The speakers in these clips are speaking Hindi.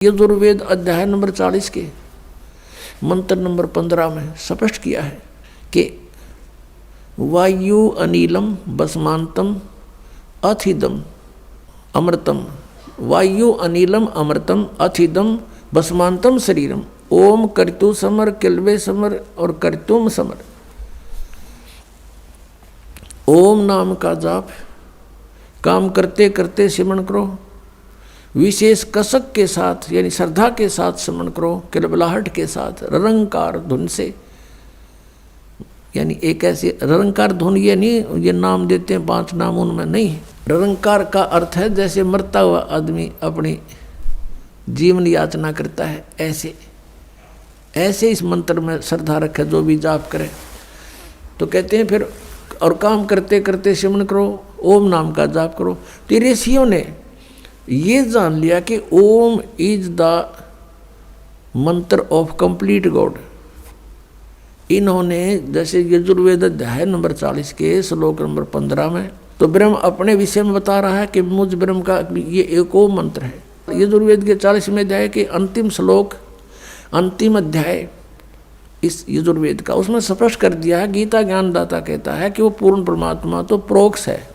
यजुर्वेद अध्याय नंबर 40 के मंत्र नंबर 15 में स्पष्ट किया है कि वायु अनिलम बसमांतम अथिदम अमृतम, वायु अनिलम अमृतम अथिदम बसमांतम शरीरम, ओम कर्तु समर किल्वे समर और कर्तुम समर। ओम नाम का जाप काम करते करते सिमरण करो, विशेष कसक के साथ यानी श्रद्धा के साथ स्मरण करो, किलबलाहट के साथ ररंकार धुन से। यानी एक ऐसी ररंकार धुन, ये नहीं ये नाम देते हैं 5 नाम, उनमें नहीं। ररंकार का अर्थ है जैसे मरता हुआ आदमी अपनी जीवन याचना करता है, ऐसे इस मंत्र में श्रद्धा रखे जो भी जाप करे। तो कहते हैं फिर और काम करते करते सिमरण करो, ओम नाम का जाप करो। तो ऋषियों ने ये जान लिया कि ओम इज द मंत्र ऑफ कंप्लीट गॉड। इन्होंने जैसे यजुर्वेद अध्याय नंबर 40 के श्लोक नंबर 15 में तो ब्रह्म अपने विषय में बता रहा है कि मुझ ब्रह्म का ये एक ओम मंत्र है। यजुर्वेद के 40वें अध्याय के अंतिम श्लोक अंतिम अध्याय इस यजुर्वेद का, उसमें स्पष्ट कर दिया है। गीता ज्ञानदाता कहता है कि वो पूर्ण परमात्मा तो प्रोक्ष है,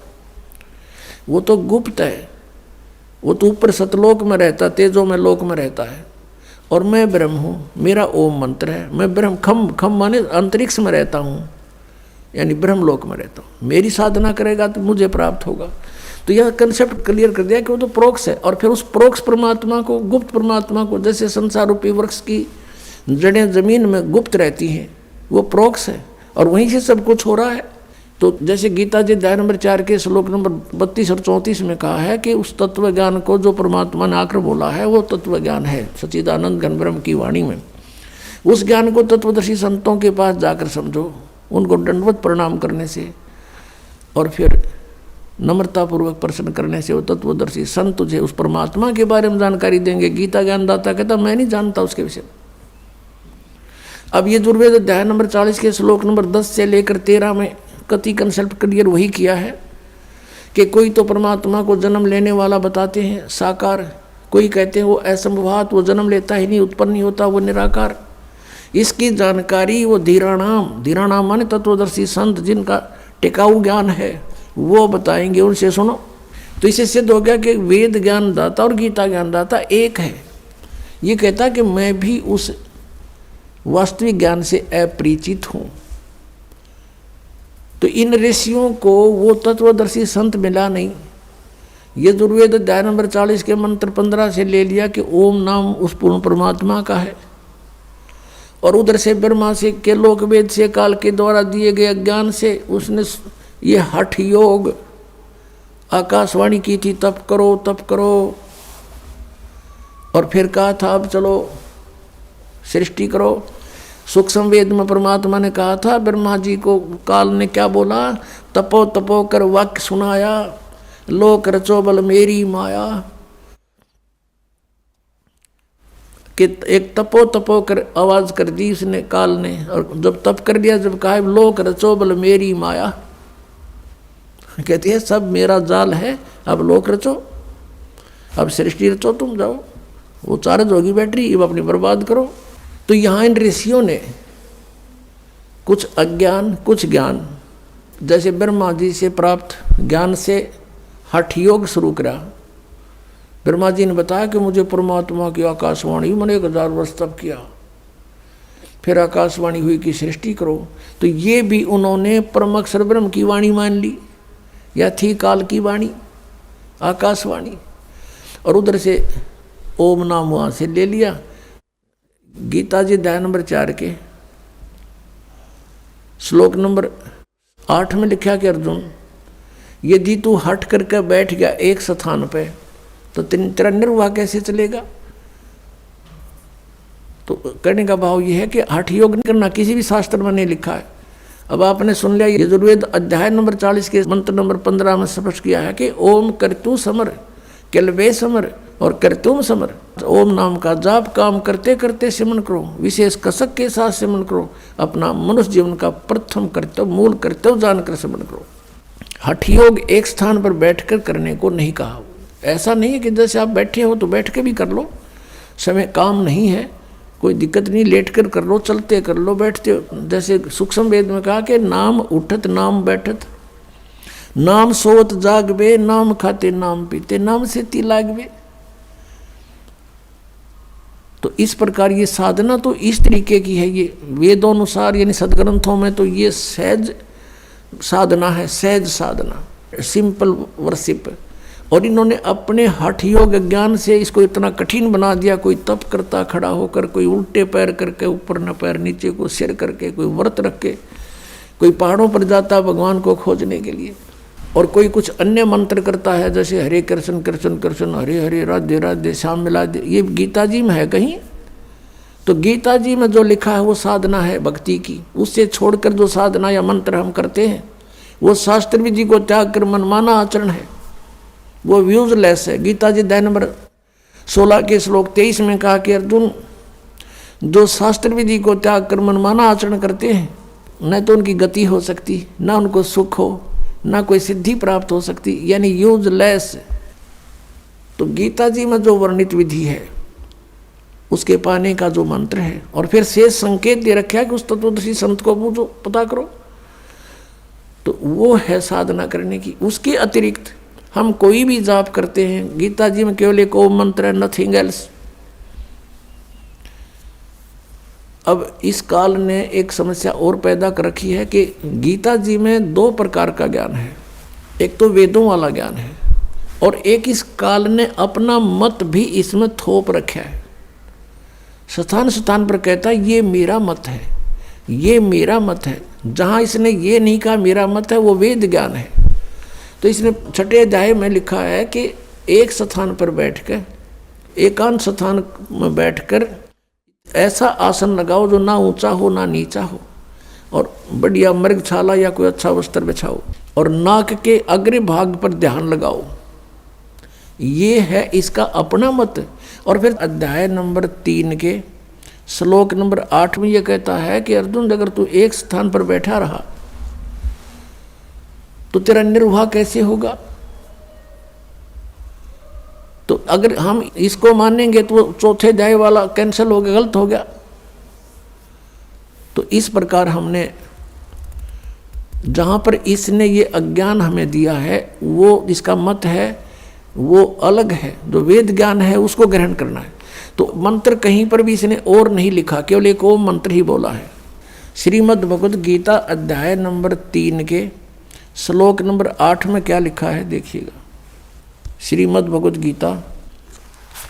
वो तो गुप्त है, वो तो ऊपर सतलोक में रहता, तेजों में लोक में रहता है, और मैं ब्रह्म हूँ, मेरा ओम मंत्र है। मैं ब्रह्म खम माने अंतरिक्ष में रहता हूँ, यानी ब्रह्मलोक में रहता हूँ। मेरी साधना करेगा तो मुझे प्राप्त होगा। तो यह कंसेप्ट क्लियर कर दिया कि वो तो प्रोक्ष है। और फिर उस प्रोक्ष परमात्मा को, गुप्त परमात्मा को, जैसे संसार रूपी वृक्ष की जड़ें जमीन में गुप्त रहती हैं, वो प्रोक्ष है और वहीं से सब कुछ हो रहा है। तो जैसे गीता जी अध्याय नंबर 4 के श्लोक नंबर 32 और 34 में कहा है कि उस तत्व ज्ञान को जो परमात्मा ने आकर बोला है वो तत्व ज्ञान है, सच्चिदानंद घन ब्रह्म की वाणी में। उस ज्ञान को तत्वदर्शी संतों के पास जाकर समझो, उनको दंडवत प्रणाम करने से और फिर नम्रतापूर्वक प्रश्न करने से वो तत्वदर्शी संत तुझे उस परमात्मा के बारे में जानकारी देंगे। गीता ज्ञानदाता कहता मैं नहीं जानता उसके विषय में। अब ये यजुर्वेद अध्याय नंबर 40 के श्लोक नंबर 10 से लेकर 13 में कति कंसेप्ट क्लियर वही किया है कि कोई तो परमात्मा को जन्म लेने वाला बताते हैं साकार, कोई कहते हैं वो असंभवात, वो जन्म लेता ही नहीं, उत्पन्न नहीं होता, वो निराकार। इसकी जानकारी वो धीराणाम माने तत्वदर्शी संत जिनका टिकाऊ ज्ञान है वो बताएंगे, उनसे सुनो। तो इससे सिद्ध हो गया कि वेद ज्ञानदाता और गीता ज्ञानदाता एक है। ये कहता कि मैं भी उस वास्तविक ज्ञान से अपरिचित हूँ। तो इन ऋषियों को वो तत्वदर्शी संत मिला नहीं। यजुर्वेद अध्याय नंबर 40 के मंत्र 15 से ले लिया कि ओम नाम उस पूर्ण परमात्मा का है, और उधर से ब्रह्मा से के लोक वेद से काल के द्वारा दिए गए ज्ञान से उसने ये हठ योग आकाशवाणी की थी, तप करो तप करो। और फिर कहा था अब चलो सृष्टि करो। सूक्ष्म वेद में परमात्मा ने कहा था ब्रह्मा जी को, काल ने क्या बोला, तपो तपो कर वाक्य सुनाया, लोक रचो बल मेरी माया। कि एक तपो तपो कर आवाज कर दी उसने काल ने, और जब तप कर दिया, जब कहा लोक रचो बल मेरी माया, कहती है सब मेरा जाल है, अब लोक रचो, अब सृष्टि रचो, तुम जाओ, वो चार्ज होगी बैटरी, अब अपनी बर्बाद करो। तो यहाँ इन ऋषियों ने कुछ अज्ञान कुछ ज्ञान, जैसे ब्रह्मा जी से प्राप्त ज्ञान से हठ योग शुरू करा। ब्रह्मा जी ने बताया कि मुझे परमात्मा की आकाशवाणी, मैंने 1000 वर्ष तप किया, फिर आकाशवाणी हुई कि सृष्टि करो। तो ये भी उन्होंने परम अक्षर ब्रह्म की वाणी मान ली, या थी काल की वाणी आकाशवाणी, और उधर से ओम नाम वहाँ से ले लिया। गीता जी अध्याय नंबर 4 के श्लोक नंबर 8 में लिखा कि अर्जुन यदि तू हट करके बैठ गया एक स्थान पे तो तेरा निर्वाह कैसे चलेगा। तो कहने का भाव यह है कि हठ योग नहीं करना किसी भी शास्त्र में नहीं लिखा है। अब आपने सुन लिया यजुर्वेद अध्याय नंबर 40 के मंत्र नंबर 15 में स्पष्ट किया है कि ओम कर्तु समर किल्वे समर और कर्तुम समर। ओम नाम का जाप काम करते करते सिमरण करो, विशेष कसक के साथ सिमरण करो, अपना मनुष्य जीवन का प्रथम कर्तव्य मूल कर्तव्य जानकर सिमरण करो। हठ योग एक स्थान पर बैठकर करने को नहीं कहा। ऐसा नहीं है कि जैसे आप बैठे हो तो बैठ के भी कर लो, समय काम नहीं है, कोई दिक्कत नहीं, लेट कर लो, चलते कर लो, बैठते। जैसे सूक्ष्म वेद में कहा कि नाम उठत नाम बैठत, नाम सोवत जागवे, नाम खाते नाम पीते, नाम से ती लागवे। तो इस प्रकार ये साधना तो इस तरीके की है, ये वेदों अनुसार यानी सदग्रंथों में तो ये सहज साधना है, सहज साधना, सिंपल वर्शिप। और इन्होंने अपने हठ योग ज्ञान से इसको इतना कठिन बना दिया। कोई तप करता खड़ा होकर, कोई उल्टे पैर करके, ऊपर न पैर नीचे को सिर करके, कोई व्रत रख के, कोई पहाड़ों पर जाता भगवान को खोजने के लिए, और कोई कुछ अन्य मंत्र करता है जैसे हरे कृष्ण कृष्ण कृष्ण हरे हरे राधे राधे श्याम मिला दे। ये गीता जी में है कहीं? तो गीता जी में जो लिखा है वो साधना है भक्ति की। उससे छोड़कर जो साधना या मंत्र हम करते हैं वो शास्त्र विधि को त्याग कर मनमाना आचरण है, वो यूजलेस है। गीता जी अध्याय नंबर 16 के श्लोक 23 में कहा कि अर्जुन, जो शास्त्र विधि को त्याग कर मनमाना आचरण करते हैं, न तो उनकी गति हो सकती, न उनको सुख हो, ना कोई सिद्धि प्राप्त हो सकती, यानी यूजलेस। तो गीता जी में जो वर्णित विधि है उसके पाने का जो मंत्र है, और फिर शेष संकेत दे रखा है कि उस तत्वदर्शी संत को पूछो, पता करो, तो वो है साधना करने की। उसके अतिरिक्त हम कोई भी जाप करते हैं, गीता जी में केवल एक ओम मंत्र है, नथिंग एल्स। अब इस काल ने एक समस्या और पैदा कर रखी है कि गीता जी में 2 प्रकार का ज्ञान है, एक तो वेदों वाला ज्ञान है, और एक इस काल ने अपना मत भी इसमें थोप रखा है। स्थान स्थान पर कहता है ये मेरा मत है, ये मेरा मत है। जहाँ इसने ये नहीं कहा मेरा मत है, वो वेद ज्ञान है। तो इसने 6ठे अध्याय में लिखा है कि एक स्थान पर बैठकर, एकांत स्थान में बैठकर ऐसा आसन लगाओ जो ना ऊंचा हो ना नीचा हो, और बढ़िया मृगछाला या कोई अच्छा वस्त्र बिछाओ, और नाक के अग्र भाग पर ध्यान लगाओ। ये है इसका अपना मत। और फिर अध्याय नंबर 3 के श्लोक नंबर 8 में यह कहता है कि अर्जुन, अगर तू एक स्थान पर बैठा रहा तो तेरा निर्वाह कैसे होगा? तो अगर हम इसको मानेंगे तो 4थे अध्याय वाला कैंसिल हो गया, गलत हो गया। तो इस प्रकार हमने जहां पर इसने ये अज्ञान हमें दिया है, वो इसका मत है वो अलग है। जो वेद ज्ञान है उसको ग्रहण करना है। तो मंत्र कहीं पर भी इसने और नहीं लिखा, केवल एक ओम मंत्र ही बोला है। श्रीमद् भगवद गीता अध्याय नंबर 3 के श्लोक नंबर 8 में क्या लिखा है देखिएगा। श्रीमद् भगवद गीता,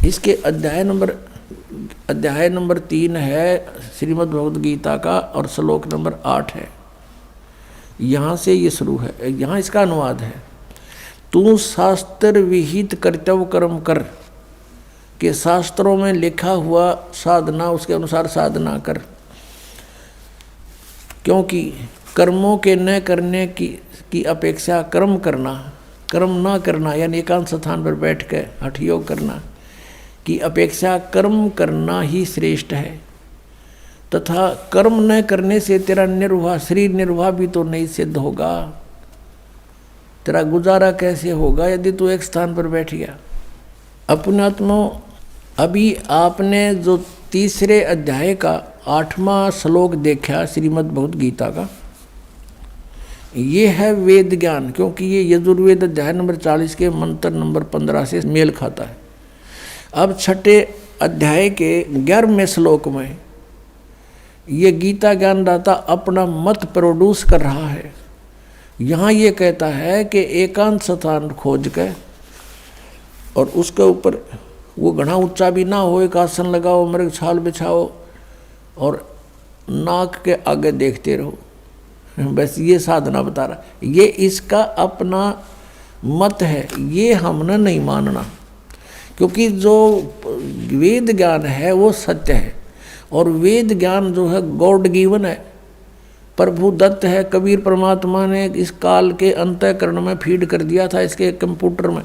इसके अध्याय नंबर 3 है श्रीमद् भगवद गीता का, और श्लोक नंबर 8 है। यहाँ से ये शुरू है, यहाँ इसका अनुवाद है, तू शास्त्र विहित कर्तव्य कर्म कर, के शास्त्रों में लिखा हुआ साधना उसके अनुसार साधना कर, क्योंकि कर्मों के न करने की अपेक्षा कर्म करना, कर्म ना करना यानी एकांत स्थान पर बैठ कर हठ योग करना की अपेक्षा कर्म करना ही श्रेष्ठ है। तथा कर्म न करने से तेरा निर्वाह, शरीर निर्वाह भी तो नहीं सिद्ध होगा। तेरा गुजारा कैसे होगा यदि तू एक स्थान पर बैठ गया? अपनात्मा, अभी आपने जो 3रे अध्याय का 8वां श्लोक देखा श्रीमद् भगवद गीता का, ये है वेद ज्ञान, क्योंकि ये यजुर्वेद अध्याय नंबर 40 के मंत्र नंबर 15 से मेल खाता है। अब 6ठे अध्याय के 11वें श्लोक में ये गीता ज्ञानदाता अपना मत प्रोड्यूस कर रहा है। यहाँ ये कहता है कि एकांत स्थान खोज के, और उसके ऊपर वो घना ऊंचा भी ना हो, एक आसन लगाओ, मृग छाल बिछाओ, और नाक के आगे देखते रहो। बस ये साधना बता रहा। ये इसका अपना मत है, ये हमने नहीं मानना, क्योंकि जो वेद ज्ञान है वो सत्य है, और वेद ज्ञान जो है गॉड गिवन है, प्रभु दत्त है। कबीर परमात्मा ने इस काल के अंतःकरण में फीड कर दिया था इसके कंप्यूटर में,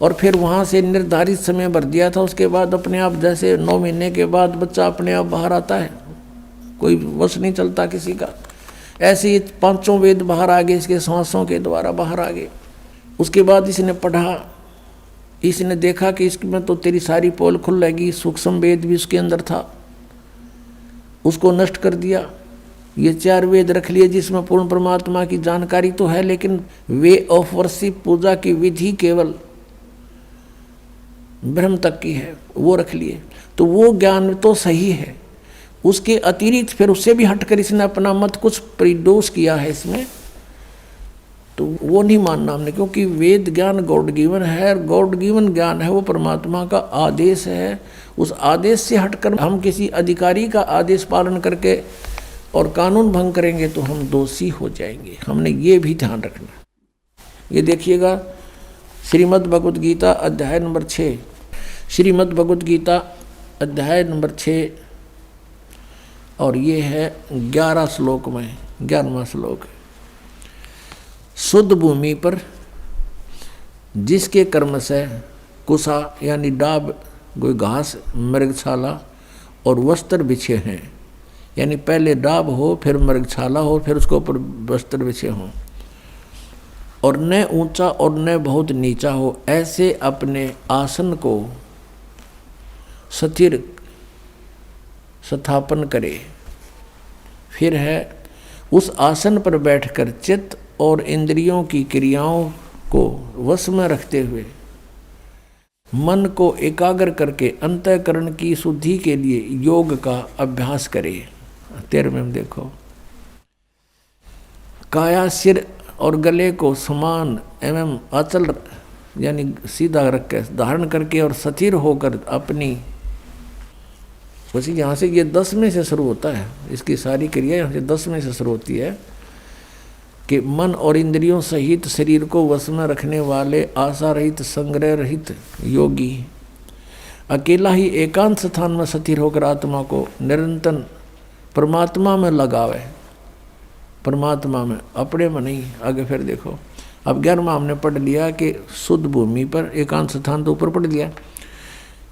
और फिर वहाँ से निर्धारित समय भर दिया था। उसके बाद अपने आप, जैसे 9 महीने के बाद बच्चा अपने आप बाहर आता है, कोई वश नहीं चलता किसी का, ऐसे ही 5 वेद बाहर आ गए, इसके सांसों के द्वारा बाहर आ गए। उसके बाद इसने पढ़ा इसने देखा कि इसमें तो तेरी सारी पोल खुलेगी, सूक्ष्म वेद भी उसके अंदर था, उसको नष्ट कर दिया। ये 4 वेद रख लिए जिसमें पूर्ण परमात्मा की जानकारी तो है, लेकिन वे ऑफ वर्शिप, पूजा की विधि केवल ब्रह्म तक की है, वो रख लिए। तो वो ज्ञान तो सही है, उसके अतिरिक्त फिर उससे भी हटकर इसने अपना मत कुछ परिदोष किया है इसमें, तो वो नहीं मानना हमने, क्योंकि वेद ज्ञान गॉड गिवन है, गॉड गिवन ज्ञान है, वो परमात्मा का आदेश है। उस आदेश से हटकर हम किसी अधिकारी का आदेश पालन करके और कानून भंग करेंगे तो हम दोषी हो जाएंगे। हमने ये भी ध्यान रखना। ये देखिएगा श्रीमद् भगवद गीता अध्याय नंबर 6, श्रीमद् भगवद गीता अध्याय नंबर 6 और ये है 11 श्लोक में 11वां श्लोक। शुद्ध भूमि पर जिसके कर्म से कुसा यानी डाब, कोई घास, मृगशाला और वस्त्र बिछे हैं, यानी पहले डाब हो, फिर मृगशाला हो, फिर उसके ऊपर वस्त्र बिछे हों, और न ऊंचा और न बहुत नीचा हो, ऐसे अपने आसन को स्थिर स्थापन करे। फिर है उस आसन पर बैठकर चित्त और इंद्रियों की क्रियाओं को वश में रखते हुए मन को एकाग्र करके अंतःकरण की शुद्धि के लिए योग का अभ्यास करे। 13 में देखो, काया, सिर और गले को समान एवं अचल यानी सीधा रख के धारण करके और स्थिर होकर अपनी, वैसे यहाँ से ये 10 में से शुरू होता है, इसकी सारी क्रिया यहाँ से 10 में से शुरू होती है कि मन और इंद्रियों सहित शरीर को वश में रखने वाले आशा रहित, संग्रह रहित योगी अकेला ही एकांत स्थान में स्थिर होकर आत्मा को निरंतर परमात्मा में लगावे। परमात्मा में, अपने में नहीं। आगे फिर देखो, अब 11वां हमने पढ़ लिया कि शुद्ध भूमि पर एकांत स्थान तो ऊपर पढ़ लिया।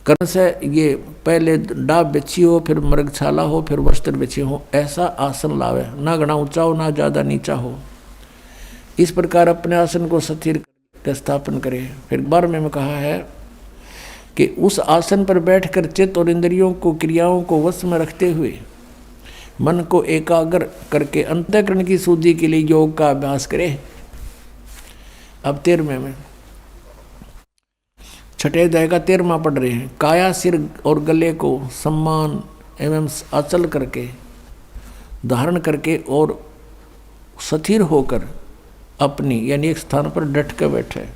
कर्म से ये पहले डाब बिछी हो, फिर मृगशाला हो, फिर वस्त्र बिछे हो, ऐसा आसन लावे, ना घना ऊंचा हो ना ज़्यादा नीचा हो। इस प्रकार अपने आसन को स्थिर कर स्थापन करे। फिर 12वें में कहा है कि उस आसन पर बैठकर चित्त और इंद्रियों को, क्रियाओं को वश में रखते हुए मन को एकाग्र करके अंतःकरण की शुद्धि के लिए योग का अभ्यास करे। अब 13वें में, छठे अध्याय का 13वां पढ़ रहे हैं। काया, सिर और गले को सम्मान एवं अचल करके धारण करके और स्थिर होकर अपनी यानी एक स्थान पर डट कर बैठे।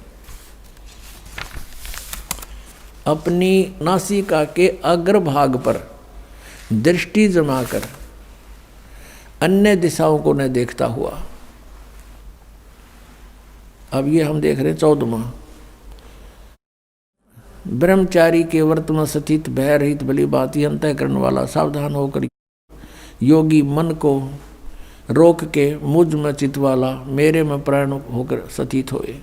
अपनी नासिका के अग्रभाग पर दृष्टि जमाकर अन्य दिशाओं को न देखता हुआ। अब ये हम देख रहे हैं 14वां। ब्रह्मचारी के व्रत में स्थित, भय रहित, भली भांति अंतःकरण वाला, सावधान होकर योगी मन को रोक के मुझ में चित वाला, मेरे में प्राण होकर स्थित होए।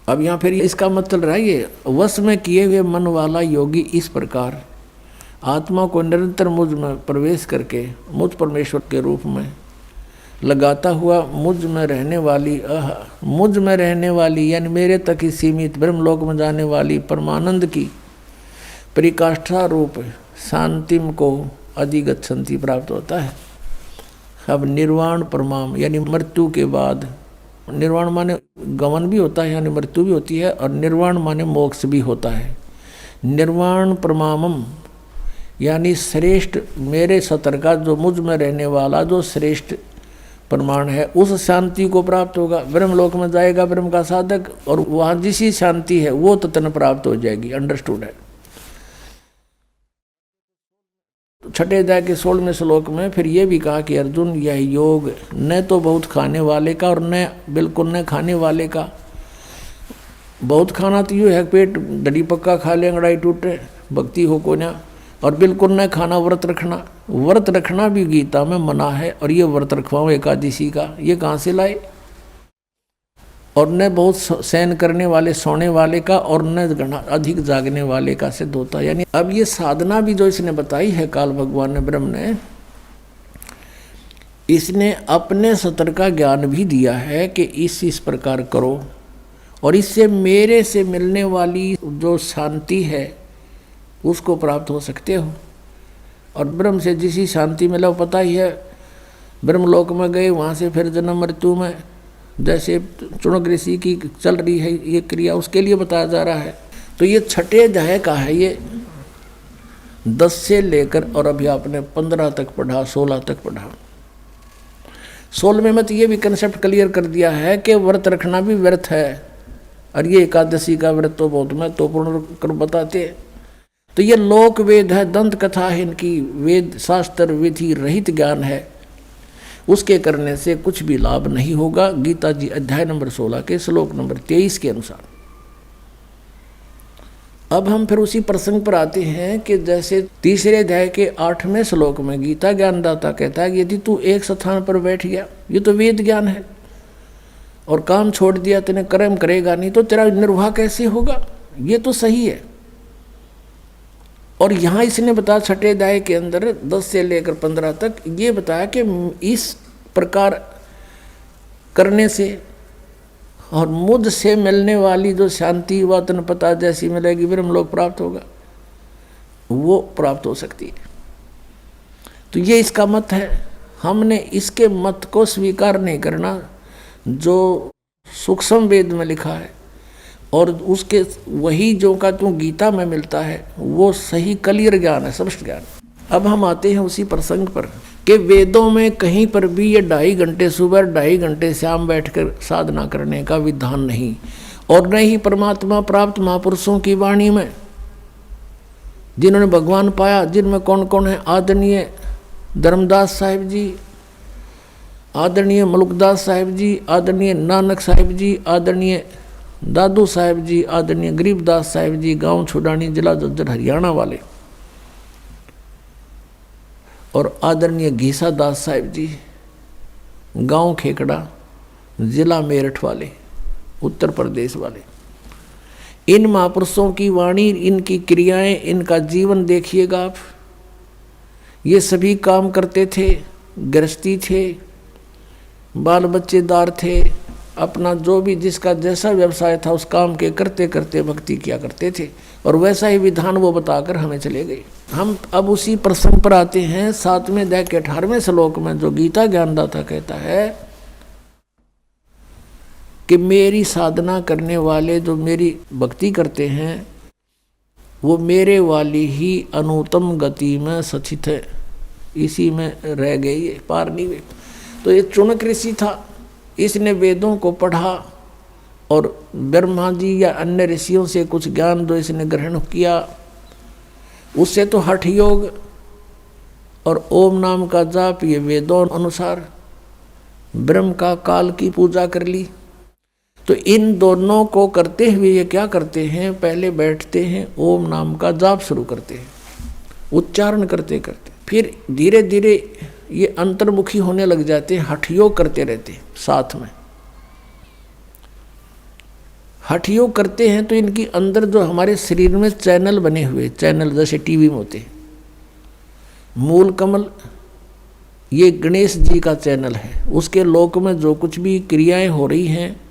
अब यहाँ फिर इसका मतलब चल रहा है, ये वश में किए हुए मन वाला योगी इस प्रकार आत्मा को निरंतर मुझ में प्रवेश करके मुझ परमेश्वर के रूप में लगाता हुआ मुझ में रहने वाली यानी मेरे तक ही सीमित ब्रह्मलोक में जाने वाली परमानंद की परिकाष्ठा रूप शांतिम को अधिगच्छन्ति प्राप्त होता है। अब निर्वाण परमाम यानी मृत्यु के बाद, निर्वाण माने गमन भी होता है यानी मृत्यु भी होती है, और निर्वाण माने मोक्ष भी होता है। निर्वाण परमामम यानी श्रेष्ठ मेरे सतर का जो मुझ में रहने वाला जो श्रेष्ठ प्रमाण है, उस शांति को प्राप्त होगा। ब्रह्मलोक में जाएगा ब्रह्म का साधक, और वहाँ जिसी शांति है वो तत्न प्राप्त हो जाएगी। अंडरस्टूड है। छठे अध्याय के 16वें श्लोक में फिर ये भी कहा कि अर्जुन, यह योग न तो बहुत खाने वाले का और न बिल्कुल न खाने वाले का। बहुत खाना तो यूँ है पेट डडी पक्का खा ले, अंगड़ाई टूटे, भक्ति हो को ना। और बिल्कुल न खाना, व्रत रखना। व्रत रखना भी गीता में मना है, और ये व्रत रखवाओ एकादशी का, ये कहाँ से लाए। और न बहुत सहन करने वाले, सोने वाले का, और न अधिक जागने वाले का सिद्ध होता है। यानी अब ये साधना भी जो इसने बताई है काल भगवान ने, ब्रह्म ने, इसने अपने सतर का ज्ञान भी दिया है कि इस प्रकार करो, और इससे मेरे से मिलने वाली जो शांति है उसको प्राप्त हो सकते हो। और ब्रह्म से जिसी शांति मिला वो पता ही है, ब्रह्मलोक में गए, वहाँ से फिर जन्म मृत्यु में जैसे चुनक ऋषि की चल रही है ये क्रिया, उसके लिए बताया जा रहा है। तो ये छठे अध्याय का है, ये 10 से लेकर और अभी आपने 15 तक पढ़ा, 16 तक पढ़ा। 16वें में तो ये भी कंसेप्ट क्लियर कर दिया है कि व्रत रखना भी व्यर्थ है, और ये एकादशी का व्रत तो बहुत महत्वपूर्ण कर बताते हैं। तो ये लोक वेद है, दंत कथा है, इनकी वेद शास्त्र विधि रहित ज्ञान है, उसके करने से कुछ भी लाभ नहीं होगा। गीता जी अध्याय नंबर 16 के श्लोक नंबर 23 के अनुसार। अब हम फिर उसी प्रसंग पर आते हैं कि जैसे तीसरे अध्याय के 8वें श्लोक में गीता ज्ञानदाता कहता है यदि तू एक स्थान पर बैठ गया, ये तो वेद ज्ञान है, और काम छोड़ दिया, तेने कर्म करेगा नहीं, तो तेरा निर्वाह कैसे होगा? ये तो सही है। और यहाँ इसने बताया छठे अध्याय के अंदर 10 से लेकर 15 तक ये बताया कि इस प्रकार करने से और मुझ से मिलने वाली जो शांति व तनपता जैसी मिलेगी, ब्रह्मलोक प्राप्त होगा, वो प्राप्त हो सकती है। तो ये इसका मत है। हमने इसके मत को स्वीकार नहीं करना जो सूक्ष्म वेद में लिखा है, और उसके वही जो का जो गीता में मिलता है वो सही क्लियर ज्ञान है, स्पष्ट ज्ञान। अब हम आते हैं उसी प्रसंग पर कि वेदों में कहीं पर भी ये 2.5 घंटे सुबह 2.5 घंटे शाम बैठकर साधना करने का विधान नहीं, और न ही परमात्मा प्राप्त महापुरुषों की वाणी में जिन्होंने भगवान पाया, जिनमें कौन कौन है? आदरणीय धर्मदास साहिब जी, आदरणीय मलुकदास साहिब जी, आदरणीय नानक साहिब जी, आदरणीय दादू साहिब जी, आदरणीय गरीबदास साहिब जी, गांव छुडानी, जिला झज्जर हरियाणा वाले, और आदरणीय घीसा दास साहिब जी, गांव खेकड़ा, जिला मेरठ वाले, उत्तर प्रदेश वाले। इन महापुरुषों की वाणी, इनकी क्रियाएं, इनका जीवन देखिएगा आप। ये सभी काम करते थे, गृहस्थी थे, बाल बच्चेदार थे, अपना जो भी जिसका जैसा व्यवसाय था उस काम के करते करते भक्ति किया करते थे, और वैसा ही विधान वो बताकर हमें चले गए। हम अब उसी प्रसंग पर आते हैं 7वें अध्याय के 18वें श्लोक में, जो गीता ज्ञानदाता कहता है कि मेरी साधना करने वाले जो मेरी भक्ति करते हैं वो मेरे वाली ही अनुत्तम गति में सचित है, इसी में रह गई, पार नहीं गई। तो ये चुनक ऋषि था, इसने वेदों को पढ़ा और ब्रह्मा जी या अन्य ऋषियों से कुछ ज्ञान जो इसने ग्रहण किया, उससे तो हठ योग और ओम नाम का जाप, ये वेदों अनुसार ब्रह्म का काल की पूजा कर ली। तो इन दोनों को करते हुए ये क्या करते हैं? पहले बैठते हैं, ओम नाम का जाप शुरू करते हैं, उच्चारण करते करते, फिर धीरे धीरे ये अंतर्मुखी होने लग जाते हैं, हठ योग करते रहते हैं साथ में। हठ योग करते हैं तो इनकी अंदर जो हमारे शरीर में चैनल बने हुए, चैनल जैसे टीवी में होते हैं, मूल कमल ये गणेश जी का चैनल है, उसके लोक में जो कुछ भी क्रियाएं हो रही हैं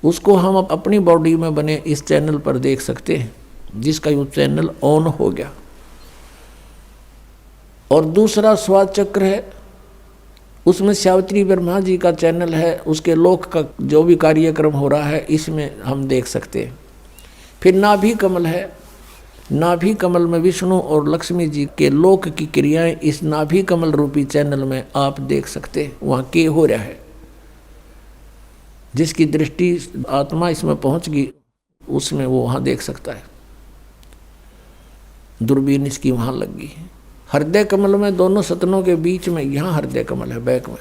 उसको हम अपनी बॉडी में बने इस चैनल पर देख सकते हैं, जिसका ये चैनल ऑन हो गया। और दूसरा स्वाद चक्र है, उसमें सावित्री ब्रह्मा जी का चैनल है, उसके लोक का जो भी कार्यक्रम हो रहा है इसमें हम देख सकते हैं। फिर नाभि कमल है, नाभि कमल में विष्णु और लक्ष्मी जी के लोक की क्रियाएं इस नाभि कमल रूपी चैनल में आप देख सकते हैं, वहाँ के हो रहा है। जिसकी दृष्टि आत्मा इसमें पहुँच गई उसमें वो वहाँ देख सकता है, दूरबीन इसकी वहाँ लग गई है। हृदय कमल में दोनों सतनों के बीच में, यहाँ हृदय कमल है बैक में,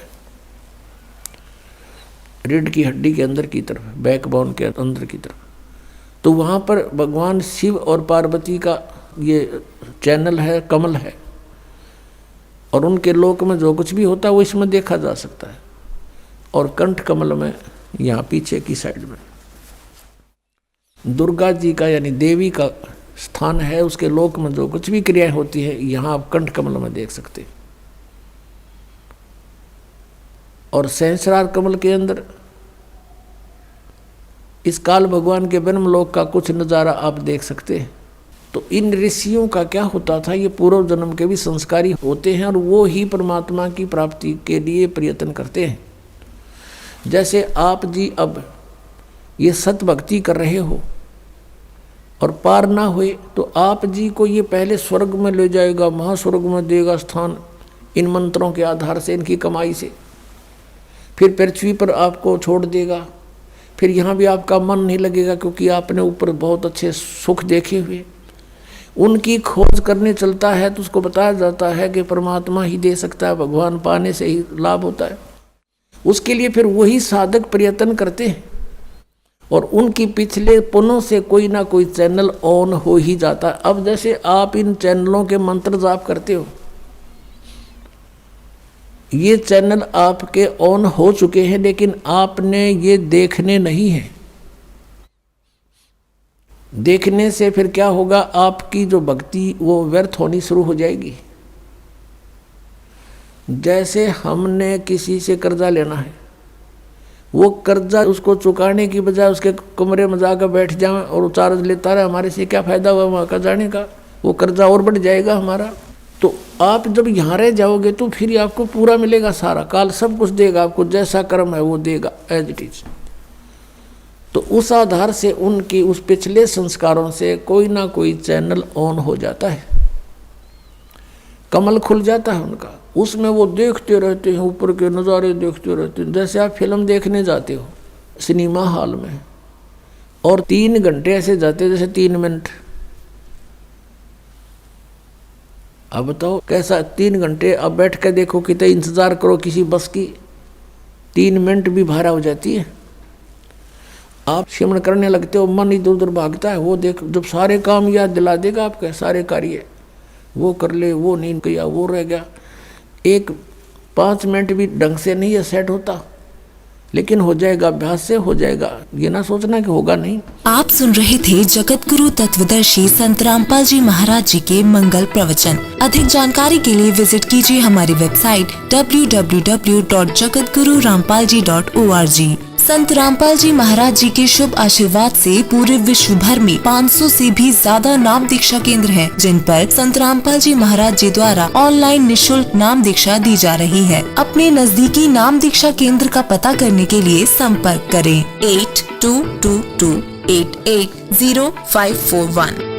रीढ़ की हड्डी के अंदर की तरफ, बैक बोन के अंदर की तरफ। तो वहाँ पर भगवान शिव और पार्वती का ये चैनल है, कमल है, और उनके लोक में जो कुछ भी होता है वो इसमें देखा जा सकता है। और कंठ कमल में यहाँ पीछे की साइड में दुर्गा जी का यानी देवी का स्थान है, उसके लोक में जो कुछ भी क्रियाएं होती है यहाँ आप कंठ कमल में देख सकते हैं। और सहस्रार कमल के अंदर इस काल भगवान के ब्रह्मलोक का कुछ नज़ारा आप देख सकते हैं। तो इन ऋषियों का क्या होता था, ये पूर्व जन्म के भी संस्कारी होते हैं और वो ही परमात्मा की प्राप्ति के लिए प्रयत्न करते हैं। जैसे आप जी अब ये सत भक्ति कर रहे हो और पार ना हुए तो आप जी को ये पहले स्वर्ग में ले जाएगा, महास्वर्ग में देगा स्थान इन मंत्रों के आधार से, इनकी कमाई से। फिर पृथ्वी पर आपको छोड़ देगा, फिर यहाँ भी आपका मन नहीं लगेगा क्योंकि आपने ऊपर बहुत अच्छे सुख देखे हुए। उनकी खोज करने चलता है तो उसको बताया जाता है कि परमात्मा ही दे सकता है, भगवान पाने से ही लाभ होता है। उसके लिए फिर वही साधक प्रयत्न करते हैं और उनकी पिछले पुनों से कोई ना कोई चैनल ऑन हो ही जाता है। अब जैसे आप इन चैनलों के मंत्र जाप करते हो, ये चैनल आपके ऑन हो चुके हैं लेकिन आपने ये देखने नहीं है। देखने से फिर क्या होगा, आपकी जो भक्ति वो व्यर्थ होनी शुरू हो जाएगी। जैसे हमने किसी से कर्जा लेना है, वो कर्जा उसको चुकाने की बजाय उसके कमरे में जाकर बैठ जाए और चार्ज लेता रहे, हमारे से क्या फ़ायदा हुआ वहाँ का जाने का, वो कर्जा और बढ़ जाएगा हमारा। तो आप जब यहाँ रह जाओगे तो फिर आपको पूरा मिलेगा, सारा काल सब कुछ देगा आपको, जैसा कर्म है वो देगा एज इट इज। तो उस आधार से उनकी उस पिछले संस्कारों से कोई ना कोई चैनल ऑन हो जाता है, कमल खुल जाता है उनका, उसमें वो देखते रहते हैं, ऊपर के नज़ारे देखते रहते हैं। जैसे आप फिल्म देखने जाते हो सिनेमा हॉल में और 3 घंटे ऐसे जाते जैसे 3 मिनट। अब बताओ कैसा 3 घंटे, अब बैठ कर देखो कितने इंतज़ार करो किसी बस की, 3 मिनट भी भारा हो जाती है। आप सिमरण करने लगते हो, मन इधर उधर भागता है, वो देख जब सारे काम याद दिला देगा आपके, सारे कार्य वो कर ले, वो नहीं किया वो रह गया, एक 5 मिनट भी ढंग से नहीं है सेट होता, लेकिन हो जाएगा, अभ्यास से हो जाएगा, ये ना सोचना कि होगा नहीं। आप सुन रहे थे जगत गुरु तत्वदर्शी संत रामपाल जी महाराज जी के मंगल प्रवचन। अधिक जानकारी के लिए विजिट कीजिए हमारी वेबसाइट www.jagatgururampalji.org। संत रामपाल जी महाराज जी के शुभ आशीर्वाद से पूरे विश्व भर में 500 से भी ज्यादा नाम दीक्षा केंद्र हैं, जिन पर संत रामपाल जी महाराज जी द्वारा ऑनलाइन निशुल्क नाम दीक्षा दी जा रही है। अपने नजदीकी नाम दीक्षा केंद्र का पता करने के लिए संपर्क करें 8222880541।